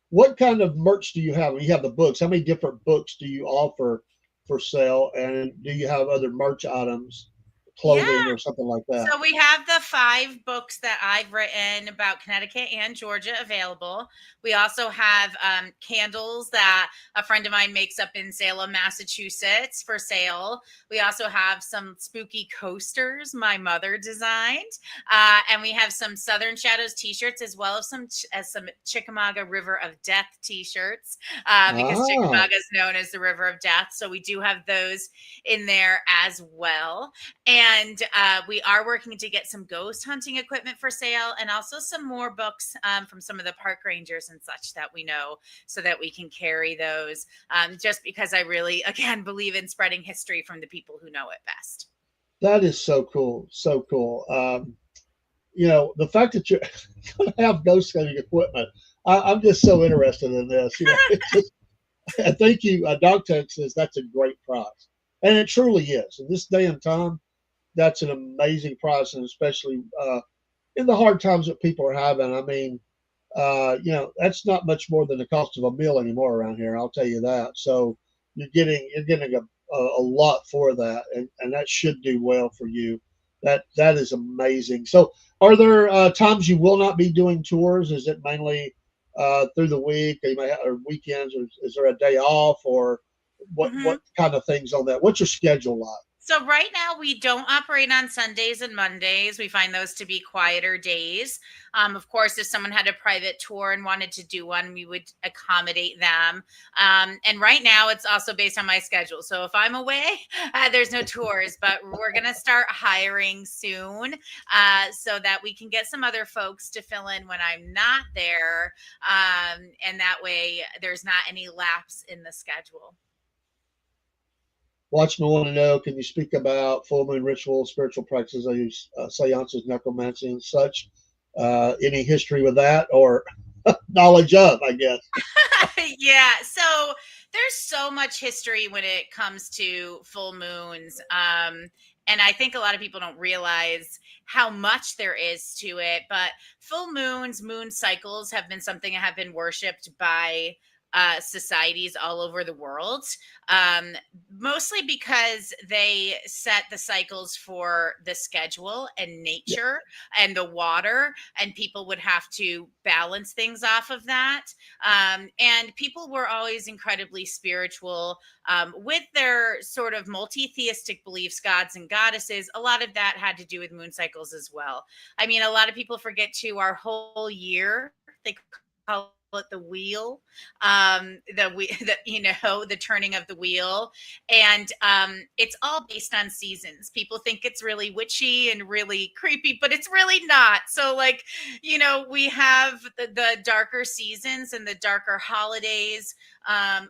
What kind of merch do you have? You have the books. How many different books do you offer for sale? And do you have other merch items, Yeah. clothing or something like that? So we have the 5 books that I've written about Connecticut and Georgia available. We also have candles that a friend of mine makes up in Salem, Massachusetts for sale. We also have some spooky coasters my mother designed. And we have some Southern Shadows t-shirts as well as some Chickamauga River of Death t-shirts because Ah, Chickamauga is known as the River of Death. So we do have those in there as well. And we are working to get some ghost hunting equipment for sale and also some more books from some of the park rangers and such that we know so that we can carry those just because I really, again, believe in spreading history from the people who know it best. that is so cool. So cool. The fact that you're going to have ghost hunting equipment, I'm just so interested in this. It's just, thank you. Dog Tech says that's a great price. And it truly is. In this day and time, that's an amazing price, and especially in the hard times that people are having. I mean, that's not much more than the cost of a meal anymore around here. I'll tell you that. So you're getting a lot for that, and that should do well for you. That is amazing. So, are there times you will not be doing tours? Is it mainly through the week, or weekends, or is there a day off, or what Mm-hmm. kind of things on that? What's your schedule like? So right now we don't operate on Sundays and Mondays. We find those to be quieter days. Of course, if someone had a private tour and wanted to do one, we would accommodate them. And right now it's also based on my schedule. So if I'm away, there's no tours, but we're going to start hiring soon so that we can get some other folks to fill in when I'm not there. And that way there's not any lapse in the schedule. Watchmen want to know, can you speak about full moon rituals, spiritual practices, I use seances, necromancy, and such? Any history with that or knowledge of, I guess? Yeah. So there's so much history when it comes to full moons. And I think a lot of people don't realize how much there is to it. But full moons, moon cycles have been something that have been worshipped by societies all over the world, mostly because they set the cycles for the schedule and Yeah. nature and the water, and people would have to balance things off of that. And people were always incredibly spiritual, with their sort of multi-theistic beliefs, gods and goddesses. A lot of that had to do with moon cycles as well. I mean, a lot of people forget too, our whole year, they call it the wheel, the turning of the wheel. And it's all based on seasons. People think it's really witchy and really creepy, but it's really not. So, like, we have the darker seasons and the darker holidays,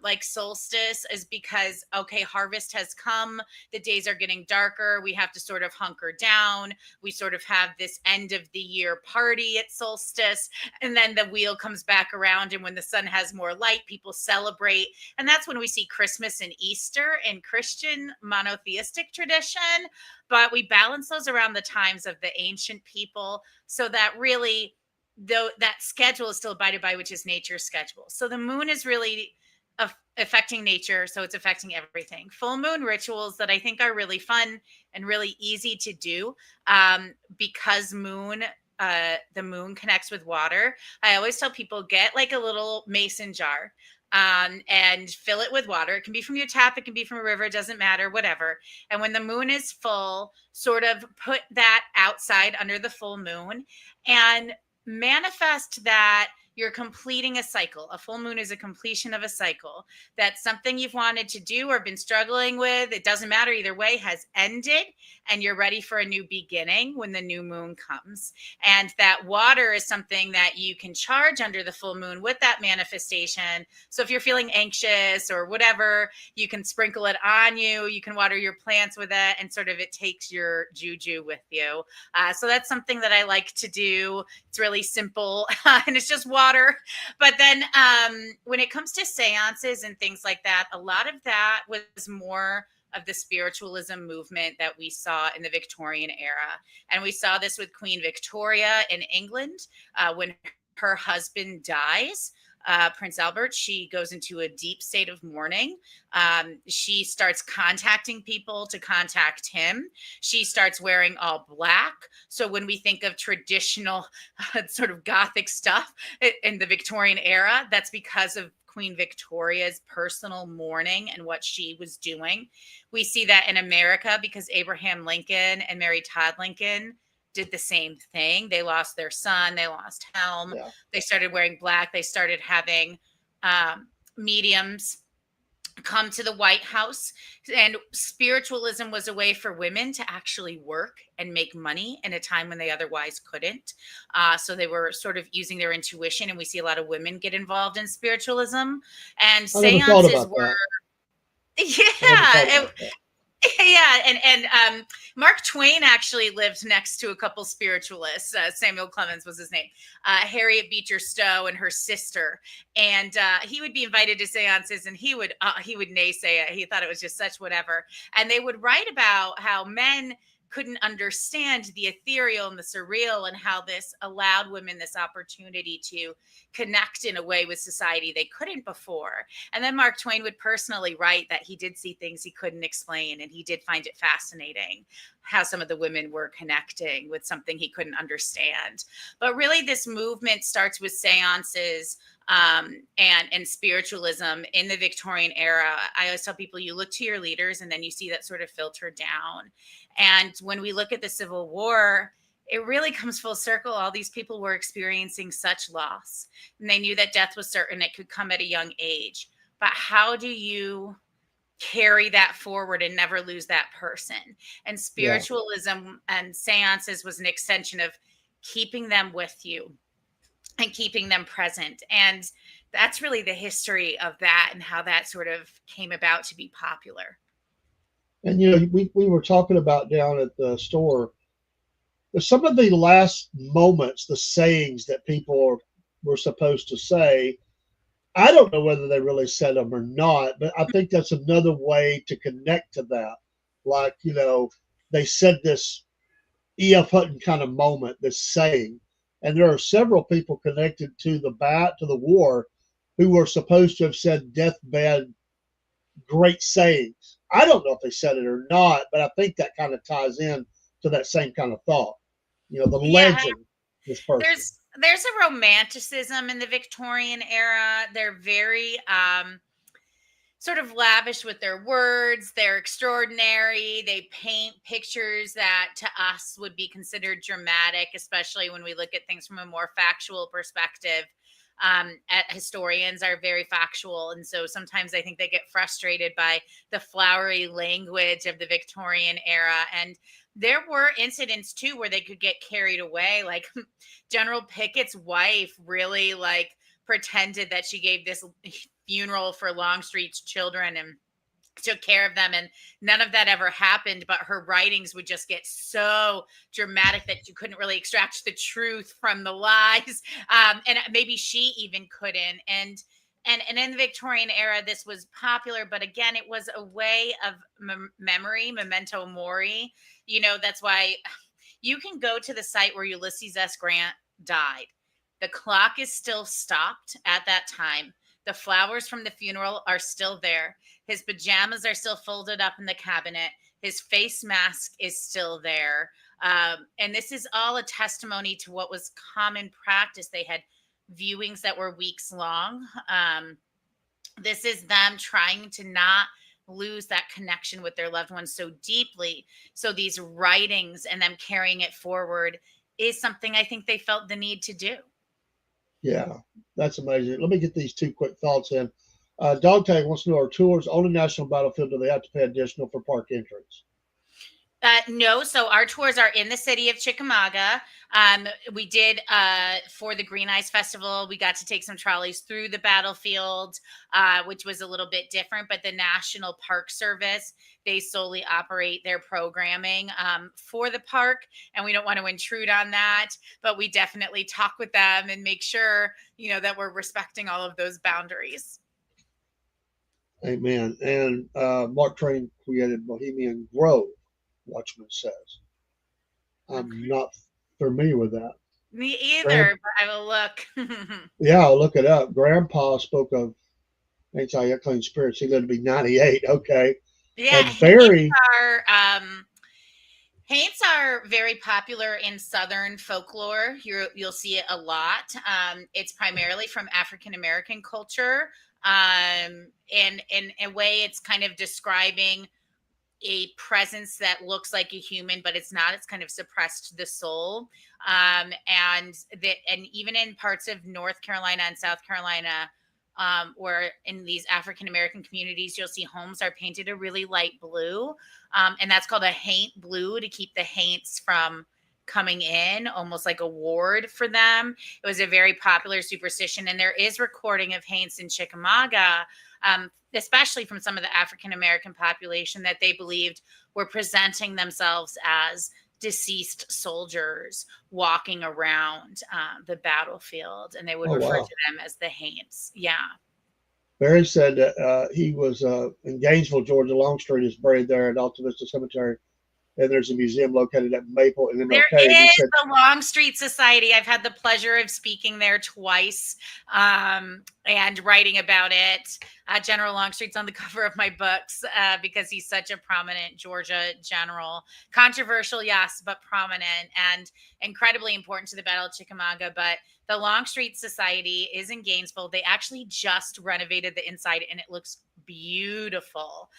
like solstice, is because, okay, harvest has come, the days are getting darker, we have to sort of hunker down, we sort of have this end of the year party at solstice, and then the wheel comes back around, and when the sun has more light, people celebrate. And that's when we see Christmas and Easter in Christian monotheistic tradition. But we balance those around the times of the ancient people, so that really, though, that schedule is still abided by, which is nature's schedule. So the moon is really affecting nature, so it's affecting everything. Full moon rituals that I think are really fun and really easy to do, because the moon connects with water. I always tell people, get like a little mason jar, and fill it with water. It can be from your tap, it can be from a river, it doesn't matter, whatever. And when the moon is full, sort of put that outside under the full moon and manifest that you're completing a cycle. A full moon is a completion of a cycle. That's something you've wanted to do or been struggling with. It doesn't matter either way, has ended, and you're ready for a new beginning when the new moon comes. And that water is something that you can charge under the full moon with that manifestation. So if you're feeling anxious or whatever, you can sprinkle it on you. You can water your plants with it, and sort of it takes your juju with you. So that's something that I like to do. It's really simple, and it's just water. But then when it comes to seances and things like that, a lot of that was more of the spiritualism movement that we saw in the Victorian era. And we saw this with Queen Victoria in England, when her husband dies. Prince Albert, she goes into a deep state of mourning. She starts contacting people to contact him. She starts wearing all black. So when we think of traditional sort of Gothic stuff in the Victorian era, that's because of Queen Victoria's personal mourning and what she was doing. We see that in America because Abraham Lincoln and Mary Todd Lincoln did the same thing. They lost their son, they lost Helm, Yeah. they started wearing black, they started having mediums come to the White House. And spiritualism was a way for women to actually work and make money in a time when they otherwise couldn't. So they were sort of using their intuition, and we see a lot of women get involved in spiritualism. And I never thought seances about were, that. yeah, and Mark Twain actually lived next to a couple spiritualists. Samuel Clemens was his name. Harriet Beecher Stowe and her sister, and he would be invited to seances, and he would naysay it. He thought it was just such whatever. And they would write about how men couldn't understand the ethereal and the surreal, and how this allowed women this opportunity to connect in a way with society they couldn't before. And then Mark Twain would personally write that he did see things he couldn't explain, and he did find it fascinating how some of the women were connecting with something he couldn't understand. But really, this movement starts with seances, and spiritualism in the Victorian era. I always tell people, you look to your leaders, and then you see that sort of filter down. And when we look at the Civil War, it really comes full circle. All these people were experiencing such loss, and they knew that death was certain. It could come at a young age. But how do you carry that forward and never lose that person? And spiritualism and seances was an extension of keeping them with you and keeping them present. And that's really the history of that and how that sort of came about to be popular. And we were talking about down at the store, some of the last moments, the sayings that people were supposed to say. I don't know whether they really said them or not, but I think that's another way to connect to that. Like, they said this E.F. Hutton kind of moment, this saying, and there are several people connected to the war who were supposed to have said deathbed great sayings. I don't know if they said it or not, but I think that kind of ties in to that same kind of thought. You know, the Yeah, legend, this person. there's a romanticism in the Victorian era. They're very sort of lavish with their words. They're extraordinary. They paint pictures that to us would be considered dramatic, especially when we look at things from a more factual perspective. Historians are very factual. And so sometimes I think they get frustrated by the flowery language of the Victorian era. And there were incidents too where they could get carried away. Like General Pickett's wife really like pretended that she gave this funeral for Longstreet's children and took care of them, and none of that ever happened, but her writings would just get so dramatic that you couldn't really extract the truth from the lies, and maybe she even couldn't. And in the Victorian era this was popular, but again it was a way of memory, memento mori. That's why you can go to the site where Ulysses S. Grant died. The clock is still stopped at that time. The flowers from the funeral are still there. His pajamas are still folded up in the cabinet. His face mask is still there. And this is all a testimony to what was common practice. They had viewings that were weeks long. This is them trying to not lose that connection with their loved ones so deeply. So these writings and them carrying it forward is something I think they felt the need to do. Yeah, that's amazing. Let me get these two quick thoughts in. Dog Tag wants to know, are tours on the national battlefield, do they have to pay additional for park entrance? No, so our tours are in the city of Chickamauga. We did for the Green Ice Festival, we got to take some trolleys through the battlefield, which was a little bit different. But the National Park Service, they solely operate their programming for the park, and we don't want to intrude on that. But we definitely talk with them and make sure that we're respecting all of those boundaries. Amen. And Mark Twain created Bohemian Grove, Watchman says. I'm not familiar with that. Me either, but I will look. Yeah, I'll look it up. Grandpa spoke of anti-clean spirits. He lived to be 98. Okay. Yeah, And Barry. Haints are very popular in Southern folklore. You'll see it a lot. It's primarily from African American culture. And in a way, it's kind of describing a presence that looks like a human, but it's not. It's kind of suppressed the soul. And even in parts of North Carolina and South Carolina, or in these African American communities, you'll see homes are painted a really light blue, and that's called a haint blue to keep the haints from coming in, almost like a ward for them. It was a very popular superstition, and there is recording of haints in Chickamauga, especially from some of the African American population, that they believed were presenting themselves as deceased soldiers walking around the battlefield, and they would refer to them as the haints. Yeah. Barry said that he was in Gainesville, Georgia. Longstreet is buried there at Alta Vista Cemetery. And there's a museum located at Maple and MLK. There is the Longstreet Society. I've had the pleasure of speaking there twice and writing about it. General Longstreet's on the cover of my books because he's such a prominent Georgia general. Controversial, yes, but prominent and incredibly important to the Battle of Chickamauga. But the Longstreet Society is in Gainesville. They actually just renovated the inside, and it looks beautiful.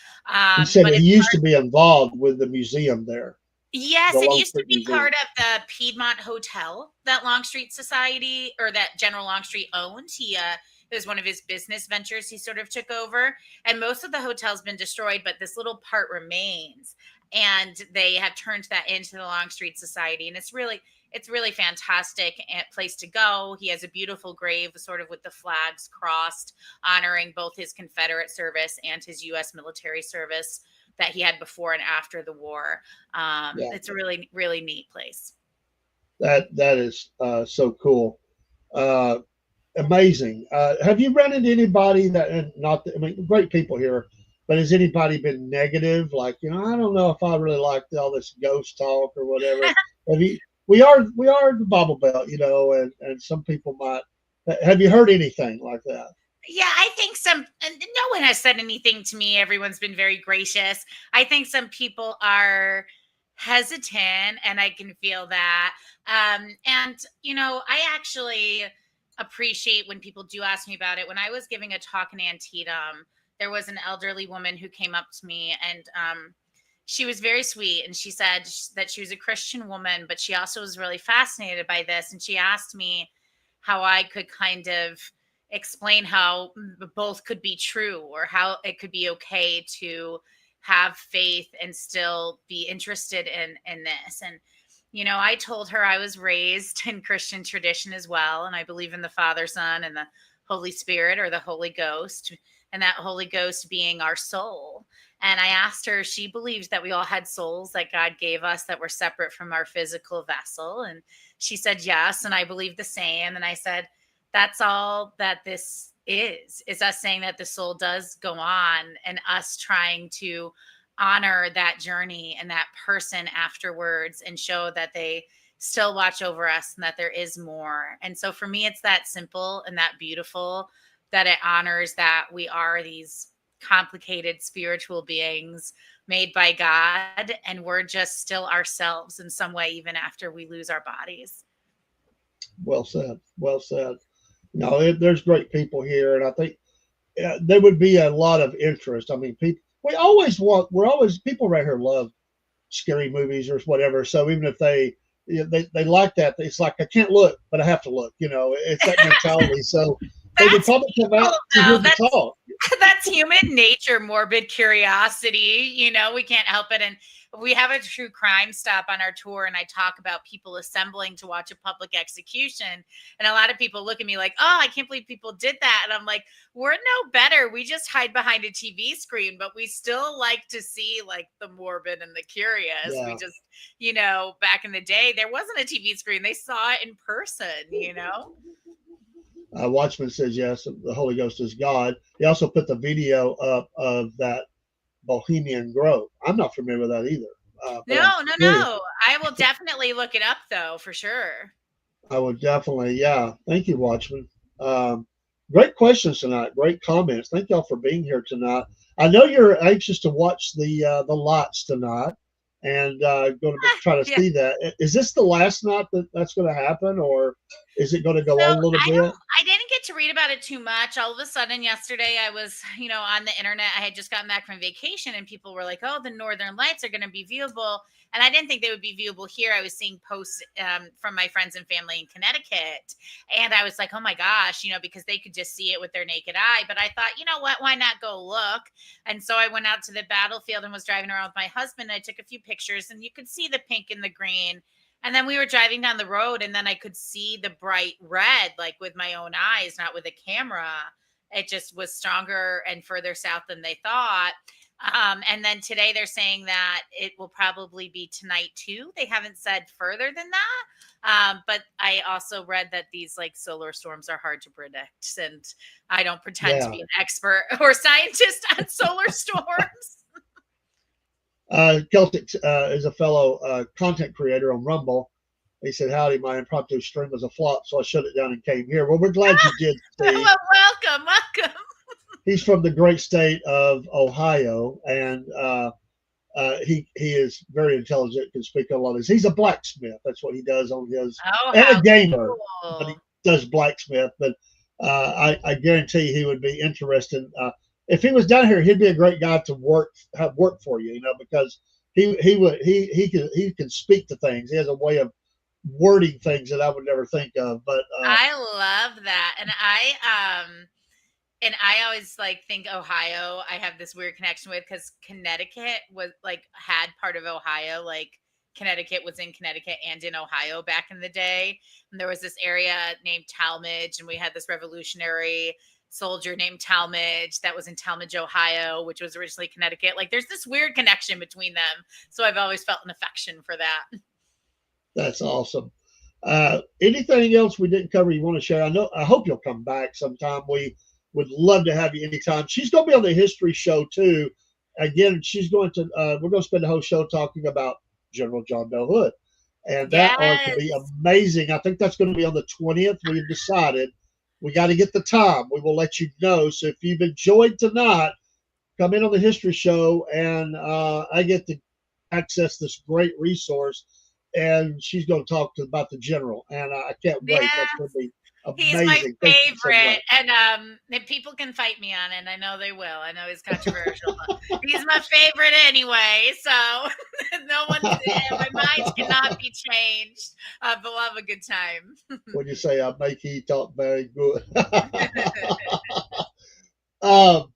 He said he used to be involved with the museum there. Yes, it used to be part of the Piedmont Hotel that Longstreet Society, or that General Longstreet owned. It was one of his business ventures he sort of took over, and most of the hotel's been destroyed, but this little part remains, and they have turned that into the Longstreet Society, and it's really fantastic place to go. He has a beautiful grave sort of with the flags crossed, honoring both his Confederate service and his U.S. military service that he had before and after the war. It's a really, really neat place. That is so cool. Amazing. Have you run into anybody great people here, but has anybody been negative? Like, I don't know if I really like all this ghost talk or whatever. We are the Bible Belt, and some people might. Have you heard anything like that? Yeah, I think and no one has said anything to me. Everyone's been very gracious. I think some people are hesitant, and I can feel that. And, I actually appreciate when people do ask me about it. When I was giving a talk in Antietam, there was an elderly woman who came up to me, and she was very sweet. And she said that she was a Christian woman, but she also was really fascinated by this. And she asked me how I could kind of explain how both could be true, or how it could be okay to have faith and still be interested in this. And I told her I was raised in Christian tradition as well, and I believe in the Father, Son, and the Holy Spirit, or the Holy Ghost, and that Holy Ghost being our soul. And I asked her if she believed that we all had souls that God gave us that were separate from our physical vessel. And she said yes, and I believe the same. And I said, that's all that this is us saying that the soul does go on, and us trying to honor that journey and that person afterwards, and show that they still watch over us and that there is more. And so for me, it's that simple and that beautiful, that it honors that we are these complicated spiritual beings made by God, and we're just still ourselves in some way, even after we lose our bodies. Well said. Well said. No, there's great people here, and I think there would be a lot of interest. I mean, people. We're always people right here love scary movies or whatever. So even if they like that, it's like I can't look, but I have to look. It's that mentality. So they would That's probably come out people, to hear though. the talk. That's human nature, morbid curiosity. We can't help it. And we have a true crime stop on our tour, and I talk about people assembling to watch a public execution. And a lot of people look at me like, oh, I can't believe people did that. And I'm like, we're no better. We just hide behind a TV screen, but we still like to see like the morbid and the curious. We Yeah. just, back in the day, there wasn't a TV screen. They saw it in person. Watchman says yes, the Holy Ghost is God. He also put the video up of that Bohemian Grove. I'm not familiar with that either. But I'm No, no, curious. no. I will definitely look it up though, for sure. I would definitely, yeah. Thank you, Watchman. Um, Great questions tonight. Great comments. Thank y'all for being here tonight. I know you're anxious to watch the lights tonight, and going to try to Yeah. see that. Is this the last night that's going to happen, or is it going to go So on a little bit? I didn't get to read about it too much. All of a sudden yesterday I was, on the internet. I had just gotten back from vacation, and people were like, "Oh, the Northern Lights are going to be viewable." And I didn't think they would be viewable here. I was seeing posts from my friends and family in Connecticut, and I was like, "Oh my gosh," because they could just see it with their naked eye. But I thought, you know what? Why not go look? And so I went out to the battlefield and was driving around with my husband. And I took a few pictures, and you could see the pink and the green. And then we were driving down the road, and then I could see the bright red, like with my own eyes, not with a camera. It just was stronger and further south than they thought. And then today they're saying that it will probably be tonight too. They haven't said further than that. But I also read that these like solar storms are hard to predict. And I don't pretend to Yeah. be an expert or scientist on solar storms. Celtic is a fellow content creator on Rumble. He said, "Howdy, my impromptu stream was a flop, so I shut it down and came here." Well, we're glad you did, Steve. Well, welcome. He's from the great state of Ohio, and he is very intelligent, can speak a lot. He's a blacksmith. That's what he does on his, Oh, and how a gamer, but he cool. does blacksmith. But I guarantee he would be interested. If he was down here, he'd be a great guy to have work for you, because he can speak to things. He has a way of wording things that I would never think of. But I love that. And I always like think Ohio, I have this weird connection with, because Connecticut was like had part of Ohio, like Connecticut was in Connecticut and in Ohio back in the day. And there was this area named Talmadge, and we had this revolutionary soldier named Talmadge that was in Talmadge, Ohio, which was originally Connecticut. Like there's this weird connection between them. So I've always felt an affection for that. that's awesome. Anything else we didn't cover you want to share? I hope you'll come back sometime. We would love to have you anytime. She's going to be on the history show too. Again, we're going to spend the whole show talking about General John Bell Hood. And that ought to be Yes. amazing. I think that's going to be on the 20th. We've decided we got to get the time. We will let you know. So if you've enjoyed tonight, come in on the History Show, and I get to access this great resource. And she's going to talk about the general, and I can't wait. Yeah. That's going to be He's my amazing. Thank you so favorite, much. and people can fight me on it. I know they will. I know he's controversial, but he's my favorite anyway. So no one, my mind cannot be changed. But we'll have a good time. When you say I make he talk very good. um,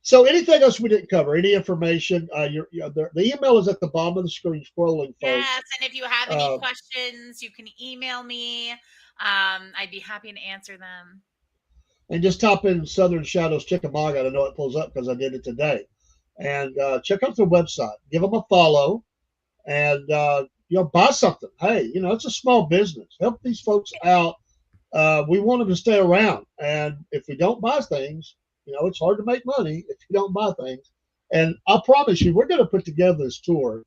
so anything else we didn't cover? Any information? The email is at the bottom of the screen, scrolling, folks. Yes, and if you have any questions, you can email me. I'd be happy to answer them. And just type in Southern Shadows Chickamauga. I know it pulls up because I did it today. And check out their website. Give them a follow, and buy something. Hey, it's a small business. Help these folks out. We want them to stay around. And if we don't buy things, it's hard to make money if you don't buy things. And I promise you, we're going to put together this tour.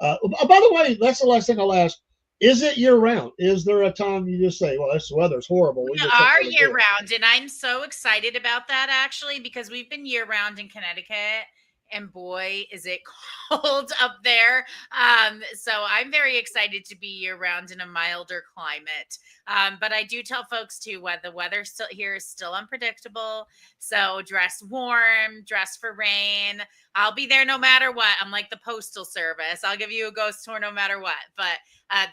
By the way, that's the last thing I'll ask. Is it year round? Is there a time you just say, well, this weather's horrible? We are year round, and I'm so excited about that, actually, because we've been year round in Connecticut, and boy, is it cold up there. So I'm very excited to be year round in a milder climate. But I do tell folks too, the weather still here is still unpredictable. So dress warm, dress for rain. I'll be there no matter what. I'm like the postal service. I'll give you a ghost tour no matter what. But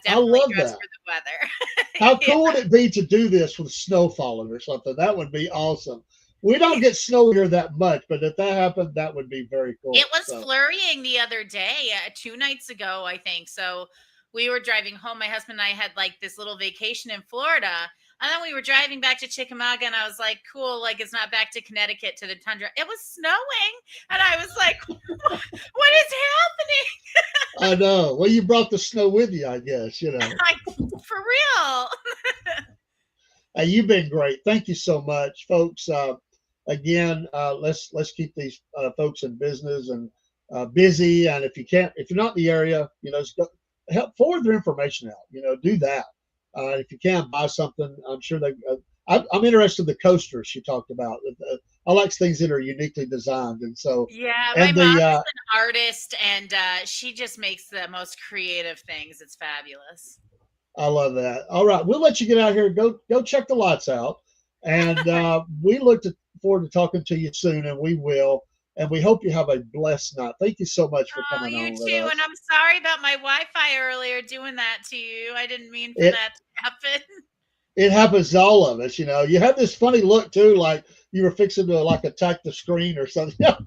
definitely dress for the weather. How cool would it be to do this with snow falling or something? That would be awesome. We don't get snow here that much, but if that happened, that would be very cool. It was flurrying the other day, 2 nights ago, I think. So we were driving home. My husband and I had like this little vacation in Florida. And then we were driving back to Chickamauga, and I was like, cool, like it's not back to Connecticut to the tundra. It was snowing. And I was like, what is happening? I know. Well, you brought the snow with you, I guess, For real. Hey, you've been great. Thank you so much, folks. Again, let's keep these folks in business and busy. And if you're not in the area, just help forward their information out. Do that. If you can buy something, I'm sure I'm interested in the coasters she talked about. I like things that are uniquely designed, and so my mom is an artist, and she just makes the most creative things. It's fabulous. I love that. All right, we'll let you get out here. Go check the lights out, and we look forward to talking to you soon, and we will. And we hope you have a blessed night. Thank you so much for coming on. You too. And I'm sorry about my Wi-Fi earlier doing that to you. I didn't mean for that to happen. It happens to all of us. You have this funny look too, like you were fixing to attack the screen or something. That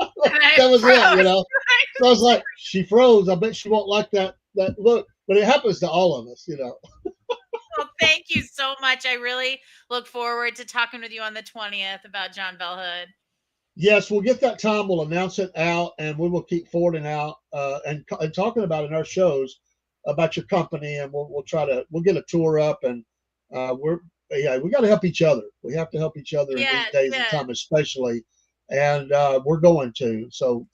was it. So I was like, she froze. I bet she won't like that look. But it happens to all of us. Well, thank you so much. I really look forward to talking with you on the 20th about John Bell Hood. Yes, we'll get that time. We'll announce it out, and we will keep forwarding out and talking about in our shows about your company, and we'll get a tour up, and we got to help each other. We have to help each other in these days and time, especially, and we're going to. So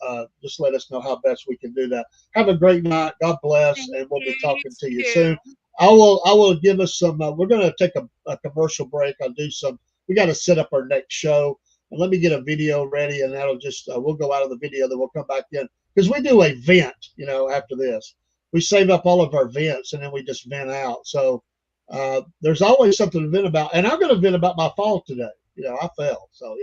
just let us know how best we can do that. Have a great night. God bless, and we'll be talking to you soon. I will give us some. We're going to take a commercial break. We got to set up our next show. And let me get a video ready, and that'll just we'll go out of the video, then we'll come back in because we do a vent. After this, we save up all of our vents, and then we just vent out. So there's always something to vent about, and I'm going to vent about my fall today. I fell, so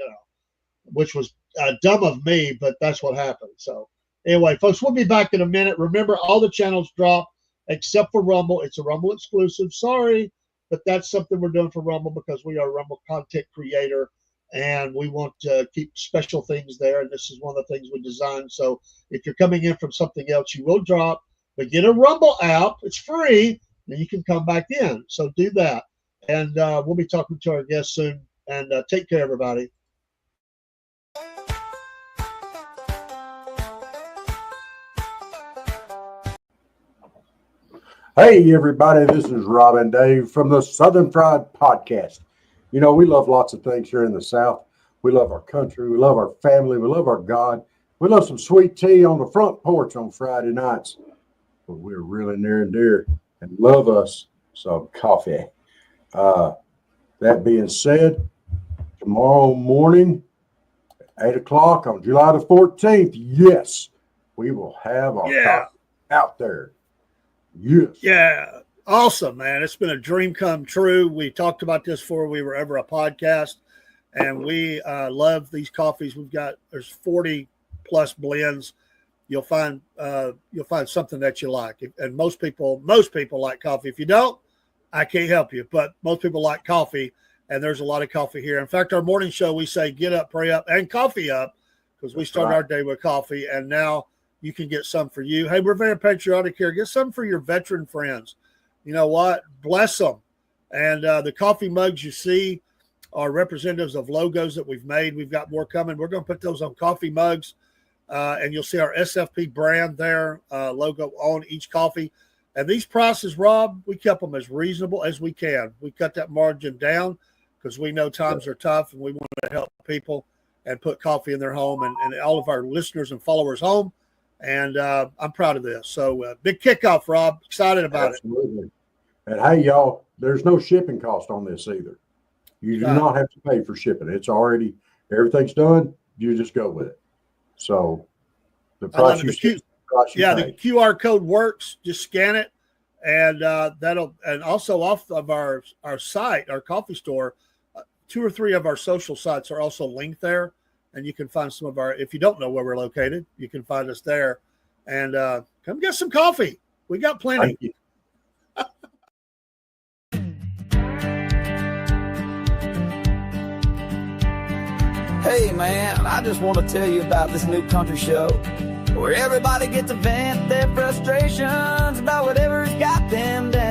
which was dumb of me, but that's what happened. So anyway, folks, we'll be back in a minute. Remember, all the channels drop except for Rumble. It's a Rumble exclusive. Sorry, but that's something we're doing for Rumble because we are a Rumble content creator. And we want to keep special things there. And this is one of the things we designed. So if you're coming in from something else, you will drop. But get a Rumble app. It's free. Then you can come back in. So do that. And we'll be talking to our guests soon. And take care, everybody. Hey, everybody. This is Rob and Dave from the Southern Fried Podcast. We love lots of things here in the South. We love our country. We love our family. We love our God. We love some sweet tea on the front porch on Friday nights. But we're really near and dear and love us some coffee. That being said, tomorrow morning, 8 o'clock on July the 14th. Yes, we will have our coffee out there. Yes. Yeah. Awesome, man. It's been a dream come true. We talked about this before we were ever a podcast, and we love these coffees. There's 40 plus blends. You'll find something that you like. And most people like coffee. If you don't, I can't help you, but most people like coffee, and there's a lot of coffee here. In fact, our morning show, we say get up, pray up, and coffee up, because we start our day with coffee, and now you can get some for you. Hey, we're very patriotic here. Get some for your veteran friends. You know what? Bless them. And the coffee mugs you see are representatives of logos that we've made. We've got more coming. We're going to put those on coffee mugs, and you'll see our SFP brand there, logo on each coffee. And these prices, Rob, we kept them as reasonable as we can. We cut that margin down because we know times are tough, and we want to help people and put coffee in their home and all of our listeners and followers home. And I'm proud of this. So big kickoff, Rob. Excited about it. Absolutely. And hey, y'all, there's no shipping cost on this either. You do not have to pay for shipping. It's already, everything's done. You just go with it. So the price you see, the QR code works. Just scan it, and and also off of our site, our coffee store, 2 or 3 of our social sites are also linked there, and you can find some of our. If you don't know where we're located, you can find us there, and come get some coffee. We got plenty. Hey man, I just want to tell you about this new country show where everybody gets to vent their frustrations about whatever's got them down.